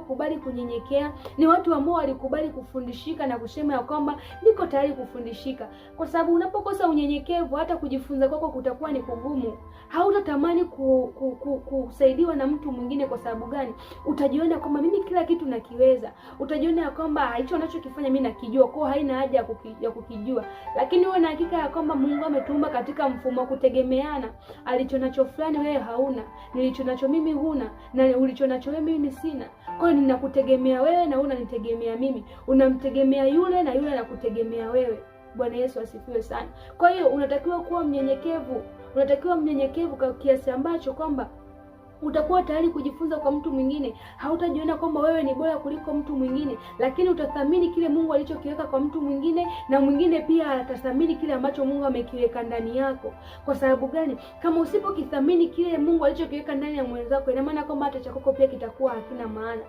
kubali kunyenyekea, ni watu ambao walikubali kufundishika na kusema ya kwamba niko tayari kufundishika. Kwa sababu unapokosa unyenyekevu, hata kujifunza kwako kutakuwa ni kugumu. Hautatamani kusaidiwa na mtu mwingine. Kwa sababu gani? Utajiona kwamba mimi kila kitu nakiweza. Utajiona ya kwamba hicho anachokifanya mimi nakijua, kwa haina haja ya kukijua. Lakini uwe na hakika ya kwamba Mungu ametuumba katika mfumo wa kutegemeana. Alichonacho fulani wewe hauna, nilichonacho mimi huna, na ulichonacho wewe mimi sina. Kwa hiyo ninakutegemea wewe na unanitegemea mimi. Unamtegemea yule na yule anakutegemea wewe. Bwana Yesu asifiwe sana. Kwa hiyo unatakiwa kuwa mnyenyekevu. Unatakiwa mnyenyekevu kwa kiasi ambacho kwamba utakuwa tayari kujifunza kwa mtu mwingine. Hautajiona kwamba wewe ni bora kuliko mtu mwingine, lakini utathamini kile Mungu alichokiweka kwa mtu mwingine, na mwingine pia atathamini kile ambacho Mungu amekiweka ndani yako. Kwa sababu gani? Kama usipokithamini kile Mungu alichokiweka ndani ya mwenzako, ina maana kwamba hata chako pia kitakuwa hakina maana.